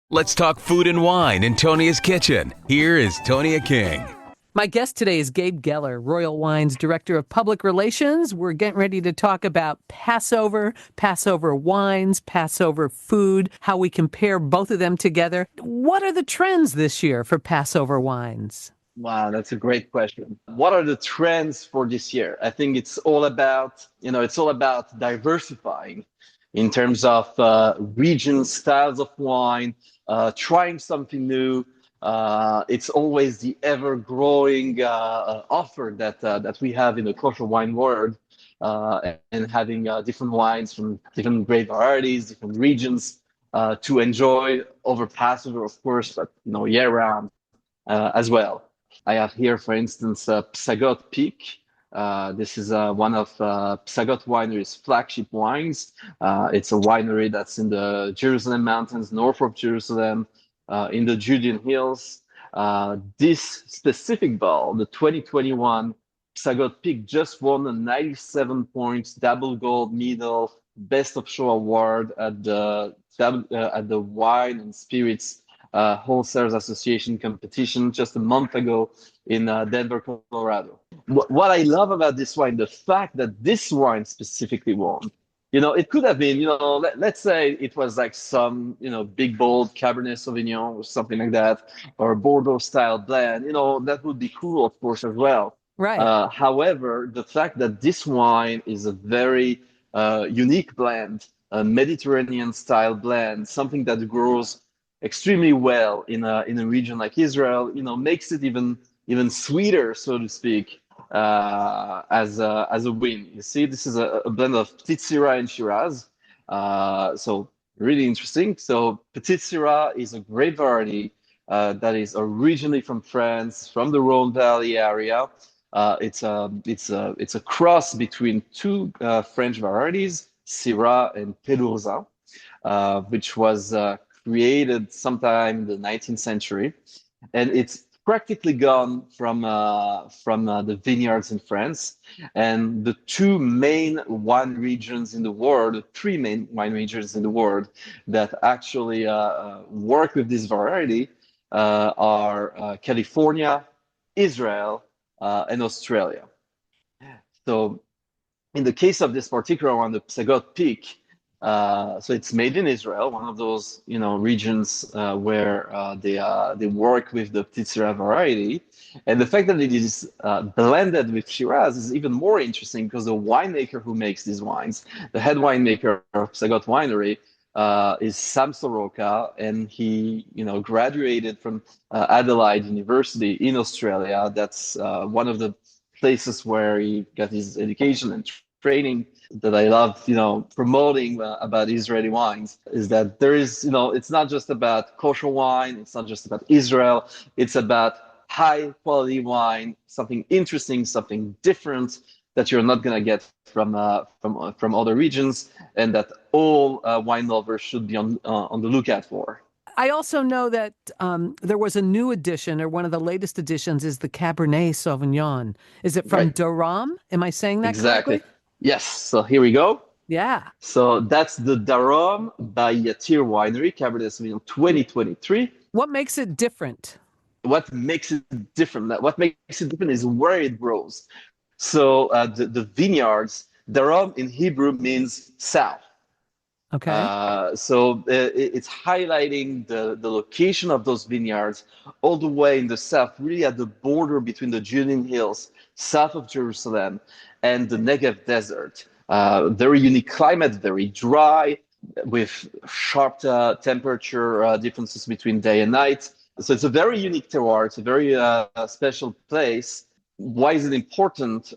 Let's talk food and wine in Tonia's kitchen. Here is Tonia King. My guest today is Gabe Geller, Royal Wine's Director of Public Relations. We're getting ready to talk about Passover, Passover wines, Passover food, how we compare both of them together. What are the trends this year for Passover wines? Wow, that's a great question. What are the trends for this year? I think it's all about diversifying in terms of regions, styles of wine, trying something new. It's always the ever-growing offer that we have in the kosher wine world, and having different wines from different grape varieties, different regions to enjoy over Passover, of course, but year round as well. I have here, for instance, Psagot Peak. This is one of Psagot Winery's flagship wines. It's a winery that's in the Jerusalem mountains, north of Jerusalem, in the Judean Hills. This specific bottle, the 2021 Psagot Peak, just won a 97 points double gold medal Best of Show award at the Wine and Spirits Wholesalers Association competition just a month ago in Denver, Colorado. What I love about this wine, the fact that this wine specifically won. It could have been, let's say it was like some, big, bold Cabernet Sauvignon or something like that, or a Bordeaux style blend, that would be cool, of course, as well. Right. However, the fact that this wine is a very unique blend, a Mediterranean style blend, something that grows extremely well in a region like Israel, makes it even sweeter, so to speak, as a win. You see, this is a blend of Petit Syrah and Shiraz, so really interesting. So Petit Syrah is a grape variety that is originally from France, from the Rhone Valley area. It's a cross between two French varieties, Syrah and Pelourza, which was created sometime in the 19th century, and it's practically gone from the vineyards in France. And the two main wine regions in the world, the three main wine regions in the world that actually work with this variety are California, Israel, and Australia. So in the case of this particular one, the Psagot Peak, so it's made in Israel, one of those regions where they work with the Petit Syrah variety, and the fact that it is blended with Shiraz is even more interesting because the winemaker who makes these wines, the head winemaker of Psagot Winery, is Sam Soroka, and he graduated from Adelaide University in Australia. That's one of the places where he got his education and training that I love, promoting about Israeli wines is that there is, it's not just about kosher wine. It's not just about Israel. It's about high quality wine, something interesting, something different that you're not going to get from other regions, and that all wine lovers should be on the lookout for. I also know that there was a new edition, or one of the latest editions is the Cabernet Sauvignon. Is it from Right. Darom? Am I saying that Exactly. correctly? Yes. So here we go. Yeah. So that's the Darom by Yatir Winery, Cabernet Sauvignon 2023. What makes it different? What makes it different? What makes it different is where it grows. So the vineyards, Darom in Hebrew means south. Okay. So it's highlighting the location of those vineyards all the way in the south, really at the border between the Judean Hills, south of Jerusalem, and the Negev Desert. Very unique climate, very dry, with sharp temperature differences between day and night. So it's a very unique terroir. It's a very special place. Why is it important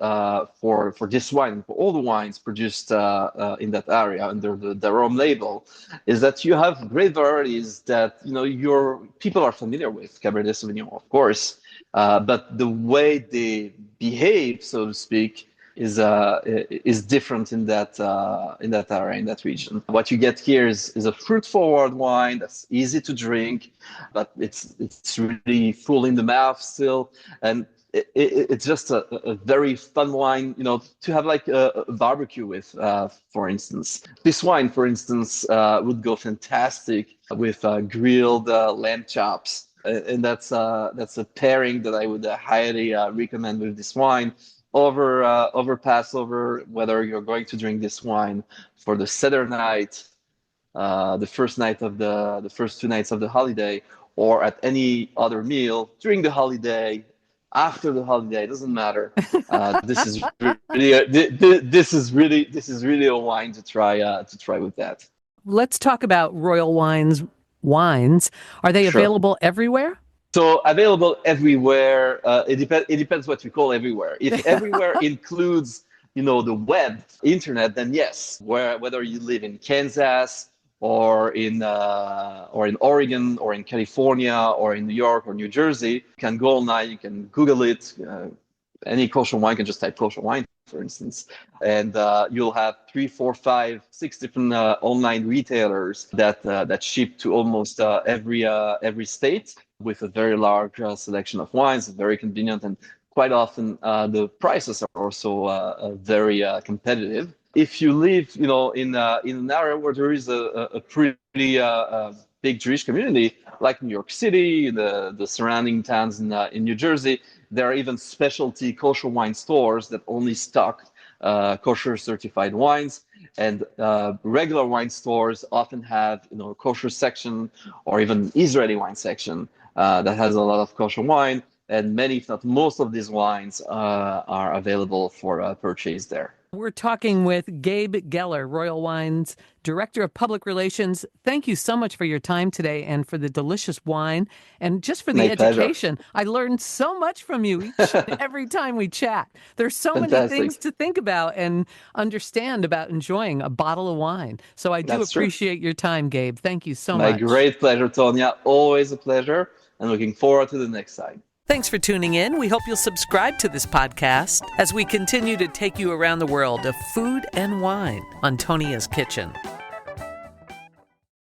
for this wine, for all the wines produced in that area under the Darom label, is that you have great varieties that your people are familiar with, Cabernet Sauvignon, of course, but the way they behave, so to speak, is different in that area, in that region. What you get here is a fruit-forward wine that's easy to drink, but it's really full in the mouth still, and it's just a very fun wine, to have like a barbecue with, for instance. This wine, for instance, would go fantastic with grilled lamb chops. And that's a pairing that I would highly recommend with this wine over Passover, whether you're going to drink this wine for the Seder night, the first 2 nights of the holiday, or at any other meal during the holiday, after the holiday. It doesn't matter. This is really this is really a wine to try with that. Let's talk about Royal Wines wines. Are they Sure. available everywhere? So available everywhere. It depends what you call everywhere. If everywhere includes, the web, internet, then yes. Whether you live in Kansas or in Oregon or in California or in New York or New Jersey, you can go online. You can Google it. Any kosher wine, can just type kosher wine, for instance, and you'll have 3, 4, 5, 6 different online retailers that ship to almost every state, with a very large selection of wines, very convenient, and quite often the prices are also very competitive. If you live, in an area where there is a pretty big Jewish community, like New York City, the surrounding towns in New Jersey, there are even specialty kosher wine stores that only stock kosher certified wines. And regular wine stores often have, a kosher section or even Israeli wine section that has a lot of kosher wine. And many, if not most, of these wines are available for purchase there. We're talking with Gabe Geller, Royal Wines Director of Public Relations. Thank you so much for your time today and for the delicious wine and just for the My pleasure. education. I learned so much from you every time we chat. There's so many Fantastic. things to think about and understand about enjoying a bottle of wine. So I do That's true. appreciate your time, Gabe. Thank you so My much. great pleasure, Tonya. Always a pleasure, and looking forward to the next time. Thanks for tuning in. We hope you'll subscribe to this podcast as we continue to take you around the world of food and wine on Tonia's Kitchen.